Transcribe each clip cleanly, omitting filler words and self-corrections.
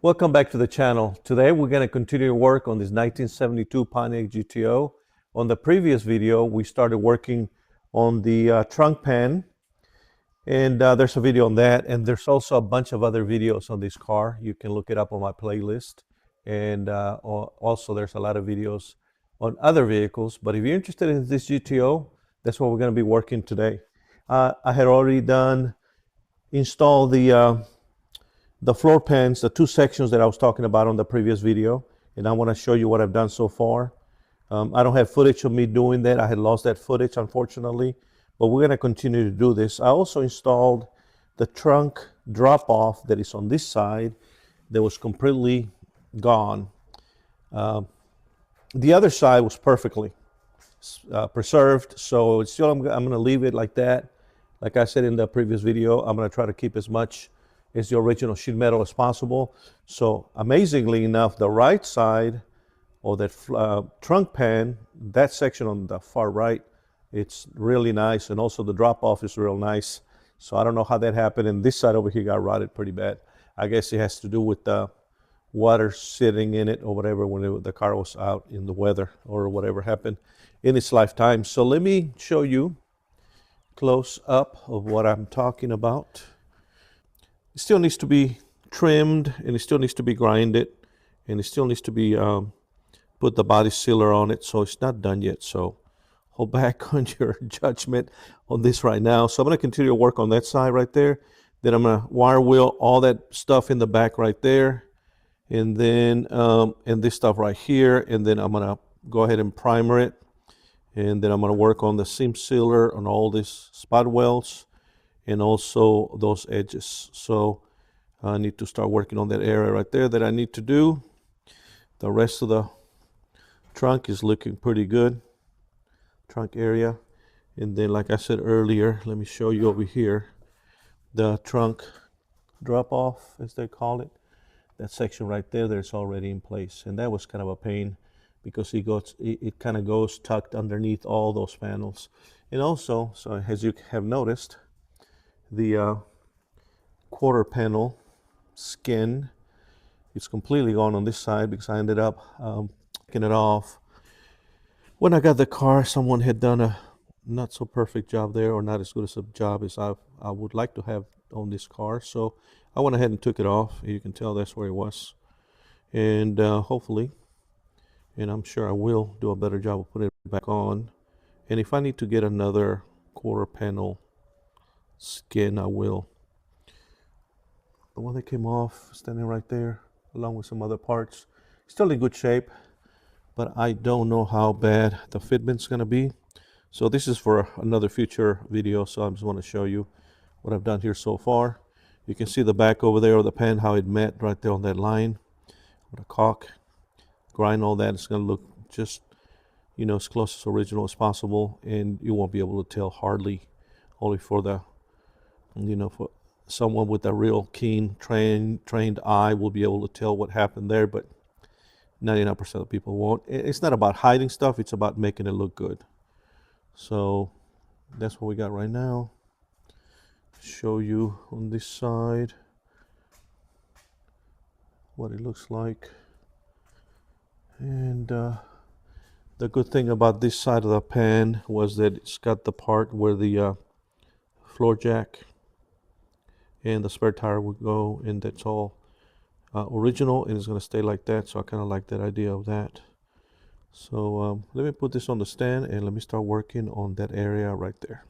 Welcome back to the channel. Today we're going to continue to work on this 1972 Pontiac GTO. On the previous video we started working on the trunk pan, and there's a video on that, and there's also a bunch of other videos on this car. You can look it up on my playlist, and also there's a lot of videos on other vehicles, but if you're interested in this GTO, that's what we're going to be working today. I had already installed the floor pans, the two sections that I was talking about on the previous video, and I want to show you what I've done so far. I don't have footage of me doing that. I had lost that footage, unfortunately, but we're going to continue to do this. I also installed the trunk drop-off that is on this side that was completely gone. The other side was perfectly preserved, so still I'm going to leave it like that. Like I said in the previous video, I'm going to try to keep as much as the original sheet metal as possible. So amazingly enough, the right side or that trunk pan, that section on the far right, it's really nice, and also the drop off is real nice. So I don't know how that happened, and this side over here got rotted pretty bad. I guess it has to do with the water sitting in it or whatever when the car was out in the weather or whatever happened in its lifetime. So let me show you close up of what I'm talking about. It still needs to be trimmed, and it still needs to be grinded, and it still needs to be put the body sealer on it, so it's not done yet. So hold back on your judgment on this right now. So I'm going to continue to work on that side right there. Then I'm going to wire wheel all that stuff in the back right there, and then and this stuff right here, and then I'm going to go ahead and primer it, and then I'm going to work on the seam sealer on all these spot welds and also those edges. So I need to start working on that area right there that I need to do. The rest of the trunk is looking pretty good, trunk area. And then, like I said earlier, let me show you over here, the trunk drop off, as they call it. That section right there, that's already in place. And that was kind of a pain because it kind of goes tucked underneath all those panels. And also, so as you have noticed, the quarter panel skin is completely gone on this side because I ended up taking it off. When I got the car, someone had done a not so perfect job there, or not as good as a job as I would like to have on this car. So I went ahead and took it off. You can tell that's where it was. And hopefully, and I'm sure I will do a better job of putting it back on. And if I need to get another quarter panel skin, I will. The one that came off, standing right there, along with some other parts, still in good shape, but I don't know how bad the fitment's going to be. So this is for another future video, so I just want to show you what I've done here so far. You can see the back over there of the pan, how it met right there on that line with a caulk. Grind all that. It's going to look just, you know, as close as original as possible, and you won't be able to tell hardly. Only for the, you know, for someone with a real keen trained eye will be able to tell what happened there, but 99% of people won't. It's not about hiding stuff, it's about making it look good. So that's what we got right now. Show you on this side what it looks like. And the good thing about this side of the pan was that it's got the part where the floor jack and the spare tire would go, and that's all original, and it's going to stay like that. So I kind of like that idea of that. So let me put this on the stand and let me start working on that area right there.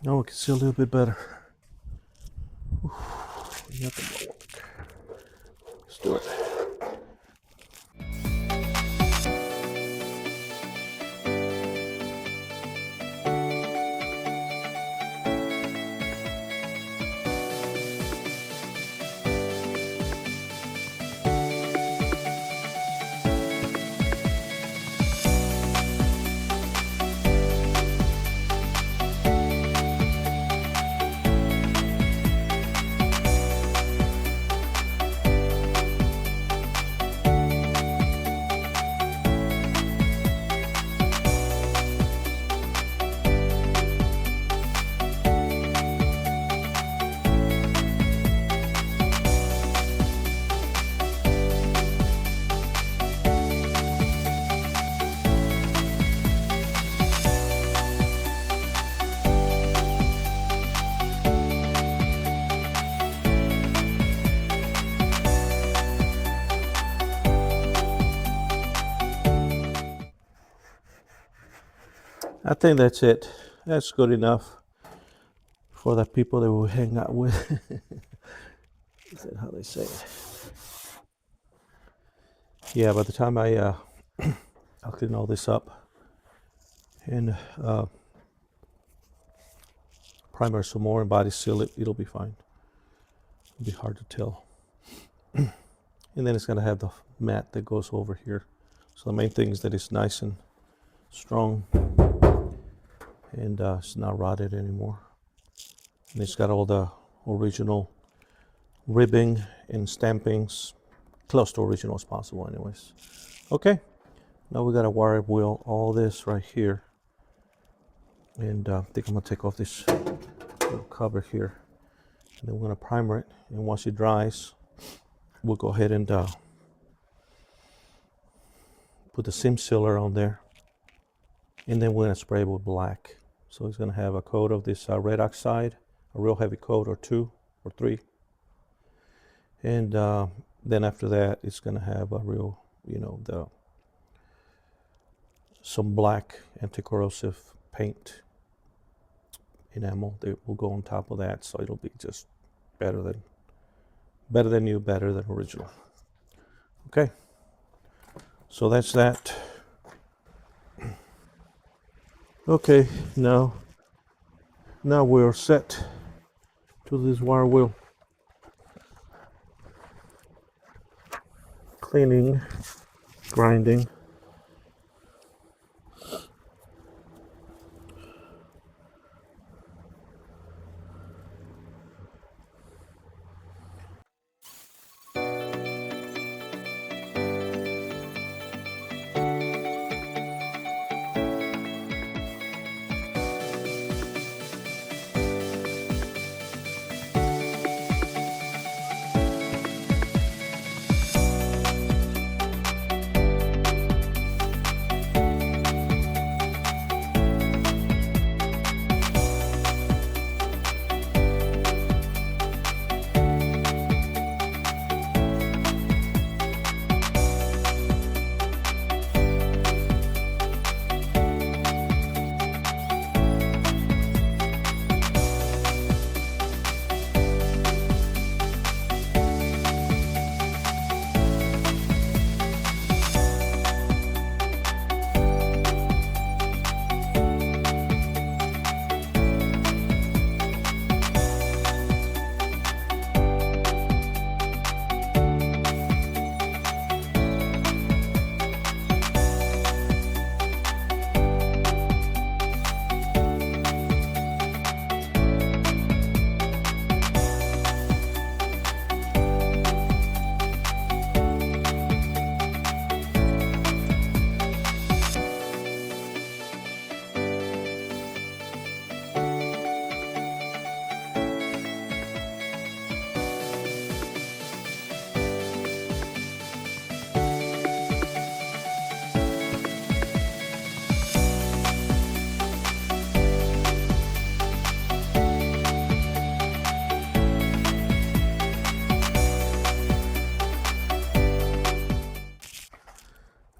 Now we can see a little bit better. Nothing will work. Let's do it. I think that's it. That's good enough for the people that we hang out with. Is that how they say it? Yeah, by the time I'll clean all this up and primer some more and body seal it, it'll be fine. It'll be hard to tell. And then it's gonna have the mat that goes over here. So the main thing is that it's nice and strong and it's not rotted anymore. And it's got all the original ribbing and stampings, close to original as possible anyways. Okay, now we got a wire wheel all this right here. And I think I'm gonna take off this little cover here. And then we're gonna primer it. And once it dries, we'll go ahead and put the seam sealer on there. And then we're gonna spray it with black. So it's gonna have a coat of this red oxide, a real heavy coat, or 2 or 3. And then after that, it's gonna have a real, some black anti-corrosive paint enamel that will go on top of that. So it'll be just better than new, better than original. Okay. So that's that. Okay, now we're set to this wire wheel. Cleaning, grinding.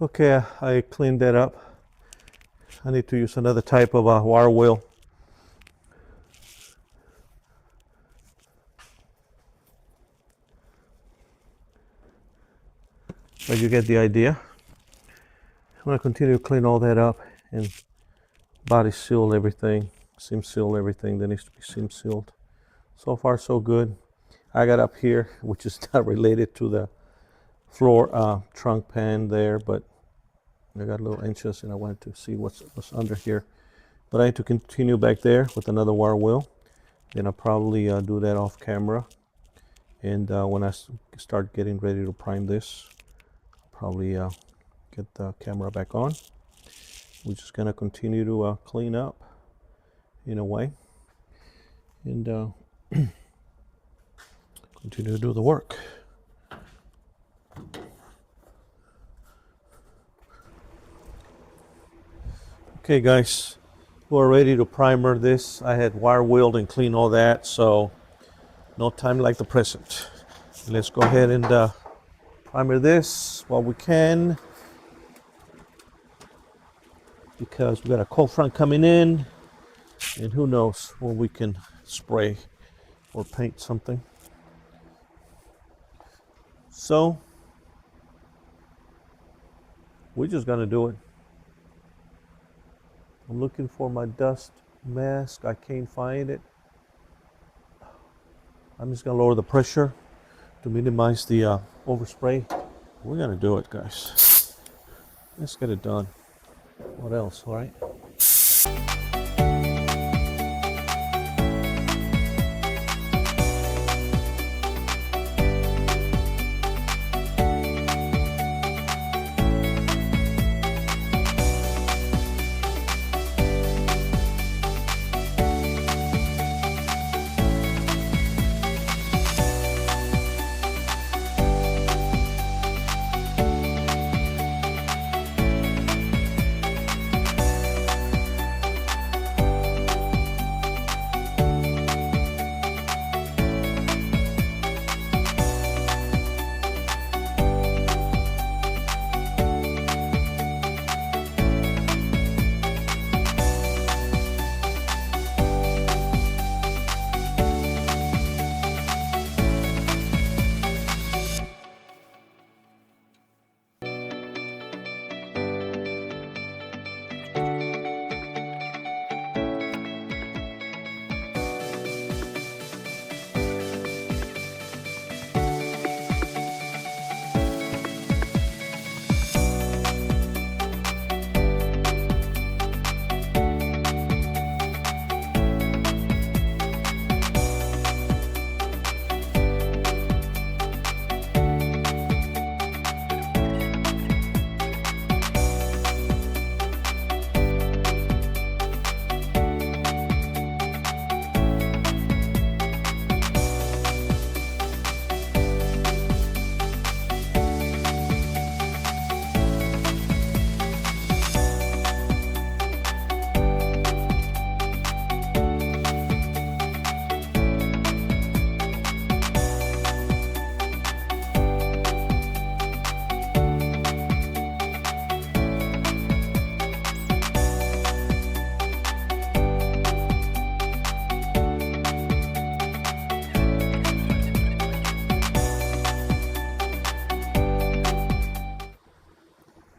Okay, I cleaned that up. I need to use another type of wire wheel. but you get the idea. I'm going to continue to clean all that up and body seal everything, seam seal everything that needs to be seam sealed. So far so good. I got up here, which is not related to the floor trunk pan there, but I got little inches and I wanted to see what's under here. But I had to continue back there with another wire wheel. Then I'll probably do that off camera. And when I start getting ready to prime this, probably get the camera back on. We're just gonna continue to clean up in a way and continue to do the work. Okay guys, we're ready to primer this. I had wire wheeled and cleaned all that, so no time like the present. Let's go ahead and primer this while we can, because we got a cold front coming in and who knows when we can spray or paint something. So we're just gonna do it. I'm looking for my dust mask. I can't find it. I'm just gonna lower the pressure to minimize the overspray. We're gonna do it, guys. Let's get it done. What else, all right?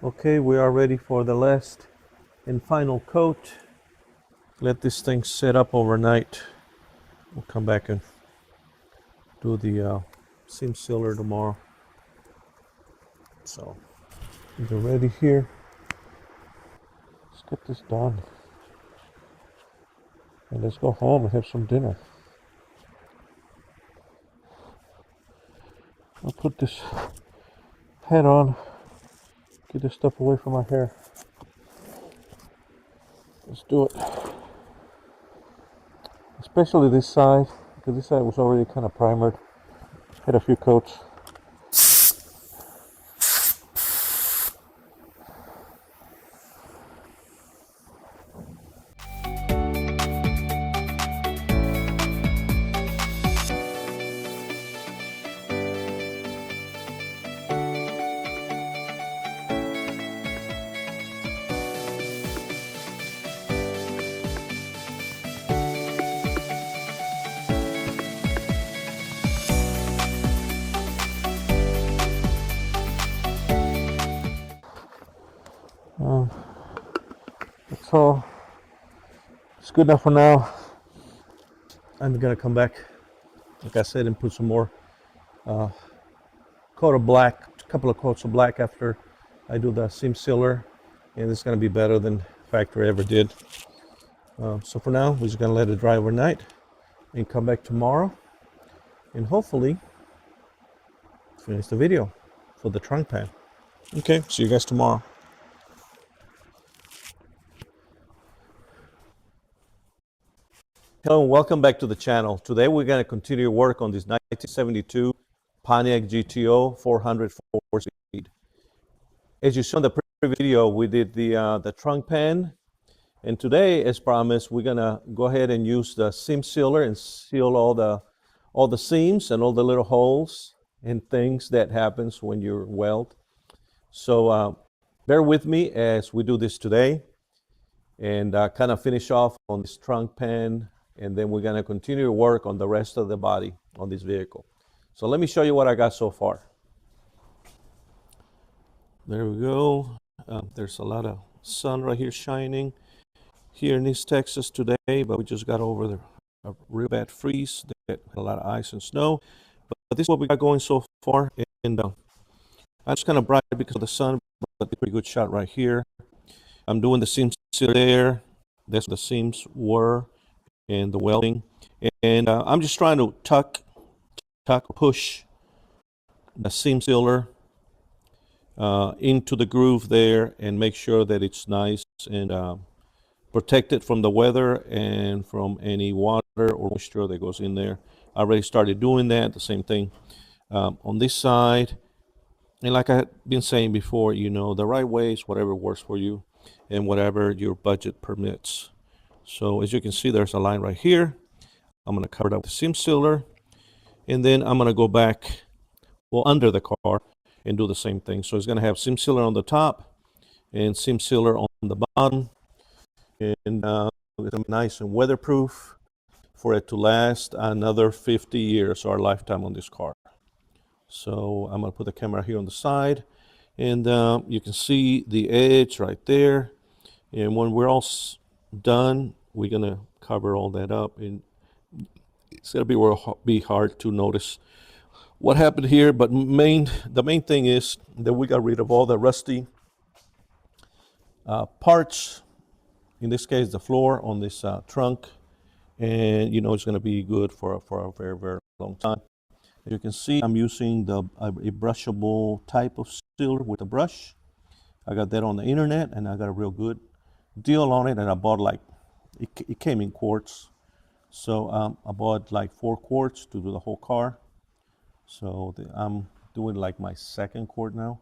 Okay, we are ready for the last and final coat. Let this thing set up overnight. We'll come back and do the seam sealer tomorrow. So we're ready here. Let's get this done. And let's go home and have some dinner. I'll put this hat on. Get this stuff away from my hair. Let's do it. Especially this side, because this side was already kind of primered. Had a few coats. So it's good enough for now. I'm gonna come back, like I said, and put some more coat of black, a couple of coats of black after I do the seam sealer, and it's gonna be better than factory ever did. So for now, we're just gonna let it dry overnight and come back tomorrow and hopefully finish the video for the trunk pan. Okay, see you guys tomorrow. Hello and welcome back to the channel. Today we're going to continue work on this 1972 Pontiac GTO 400 4-speed. As you saw in the previous video, we did the trunk pan, and today, as promised, we're going to go ahead and use the seam sealer and seal all the seams and all the little holes and things that happens when you weld. So bear with me as we do this today and kind of finish off on this trunk pan, and then we're going to continue to work on the rest of the body on this vehicle. So let me show you what I got so far. There we go. There's a lot of sun right here shining here in East Texas today, but we just got over a real bad freeze that had a lot of ice and snow. But this is what we got going so far, and I'm just kind of bright because of the sun, but a pretty good shot right here. I'm doing the seam sealer there. That's where the seams were and the welding. And I'm just trying to push the seam sealer into the groove there and make sure that it's nice and protected from the weather and from any water or moisture that goes in there. I already started doing that, the same thing on this side. And like I've been saying before, you know, the right way is whatever works for you and whatever your budget permits. So as you can see, there's a line right here. I'm going to cover it up with the seam sealer, and then I'm going to go back, well, under the car and do the same thing. So it's going to have seam sealer on the top and seam sealer on the bottom, and it's nice and weatherproof for it to last another 50 years, our lifetime on this car. So I'm going to put the camera here on the side, and you can see the edge right there. And when we're all done, we're going to cover all that up, and it's going to be hard to notice what happened here. But the main thing is that we got rid of all the rusty parts, in this case the floor on this trunk, and you know it's going to be good for a very, very long time. As you can see, I'm using a brushable type of sealer with a brush. I got that on the internet, and I got a real good deal on it, and I bought it came in quarts, so I bought like 4 quarts to do the whole car. So I'm doing like my second quart now,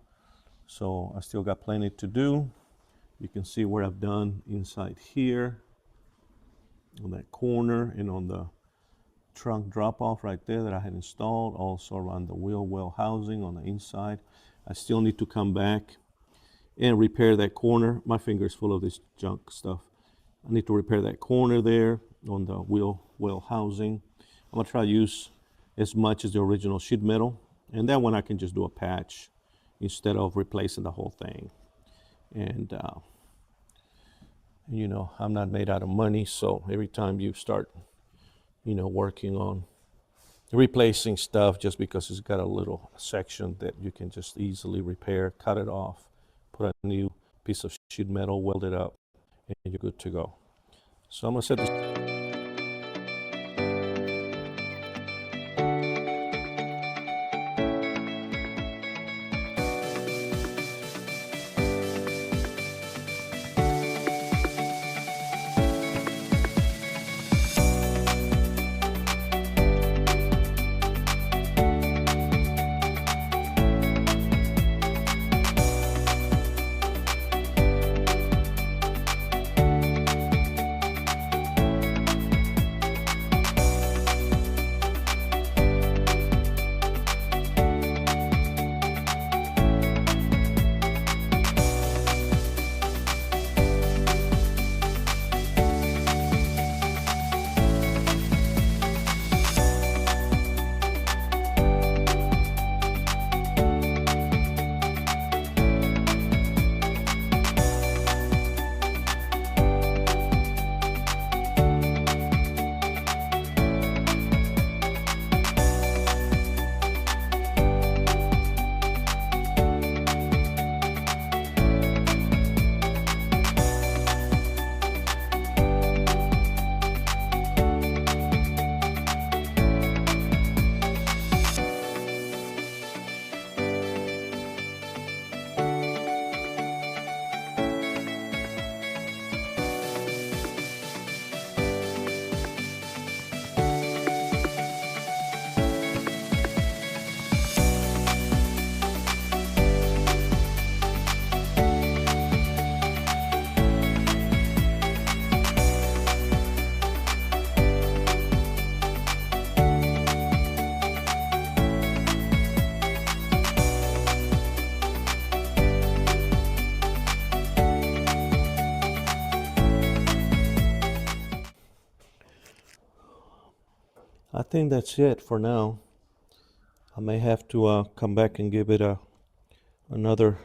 so I still got plenty to do. You can see where I've done inside here on that corner and on the trunk drop off right there that I had installed, also around the wheel well housing on the inside. I still need to come back and repair that corner. My finger is full of this junk stuff. I need to repair that corner there on the wheel well housing. I'm gonna try to use as much as the original sheet metal, and that one I can just do a patch instead of replacing the whole thing. And you know, I'm not made out of money, so every time you start, you know, working on replacing stuff just because it's got a little section that you can just easily repair, cut it off, put a new piece of sheet metal, weld it up, and you're good to go. So I'm gonna set this. I think that's it for now. I may have to come back and give it another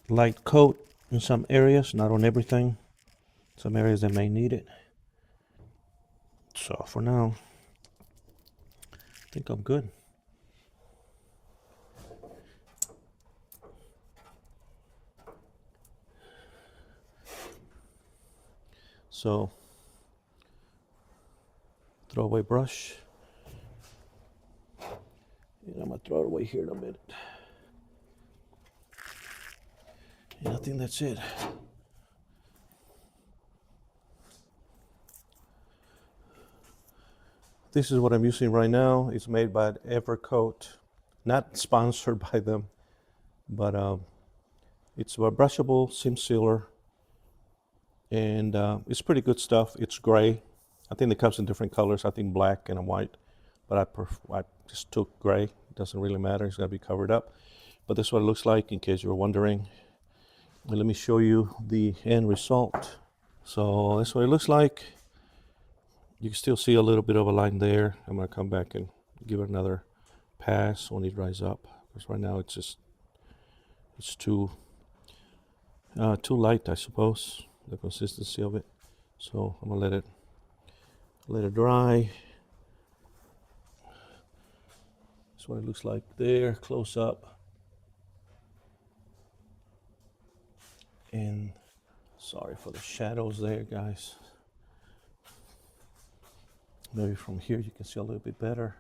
light coat in some areas, not on everything. Some areas that may need it. So for now, I think I'm good. So, throw away brush. And I'm gonna throw it away here in a minute. And I think that's it. This is what I'm using right now. It's made by Evercoat, not sponsored by them, but it's a brushable seam sealer, and it's pretty good stuff. It's gray. I think it comes in different colors. I think black and white, but I just took gray. It doesn't really matter. It's got to be covered up. But this is what it looks like, in case you were wondering. And let me show you the end result. So that's what it looks like. You can still see a little bit of a line there. I'm gonna come back and give it another pass when it dries up, because right now it's too light, I suppose, the consistency of it. So I'm gonna let it dry. That's what it looks like there, close up. And sorry for the shadows there, guys. Maybe from here you can see a little bit better.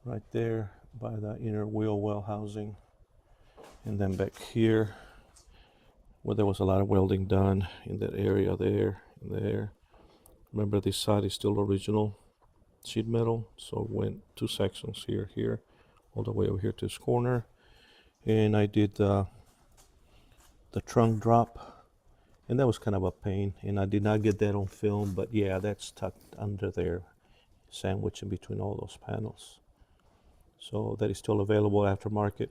Right there by the inner wheel well housing. And then back here, where there was a lot of welding done in that area there and there. Remember, this side is still original sheet metal, so it went 2 sections here, all the way over here to this corner. And I did the trunk drop, and that was kind of a pain, and I did not get that on film, but yeah, that's tucked under there, sandwiched in between all those panels. So that is still available aftermarket.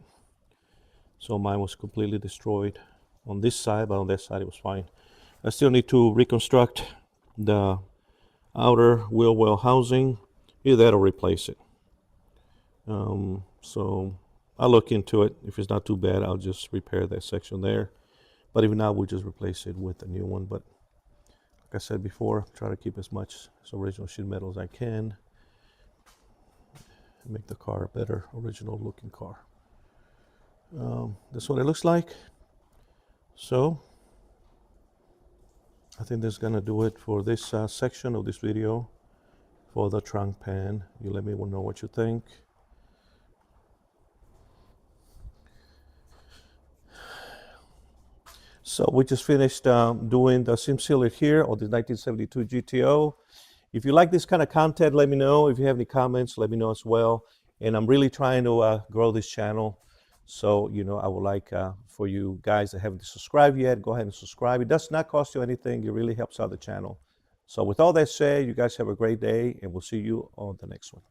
So mine was completely destroyed on this side, but on that side it was fine. I still need to reconstruct the outer wheel well housing. Either that or replace it. So I'll look into it. If it's not too bad, I'll just repair that section there. But if not, we'll just replace it with a new one. But like I said before, try to keep as much as original sheet metal as I can. Make the car a better, original looking car. That's what it looks like. So I think that's gonna do it for this section of this video for the trunk pan. You let me know what you think. So we just finished doing the seam sealer here on the 1972 GTO. If you like this kind of content, let me know. If you have any comments, let me know as well. And I'm really trying to grow this channel. So, I would like for you guys that haven't subscribed yet, go ahead and subscribe. It does not cost you anything. It really helps out the channel. So with all that said, you guys have a great day, and we'll see you on the next one.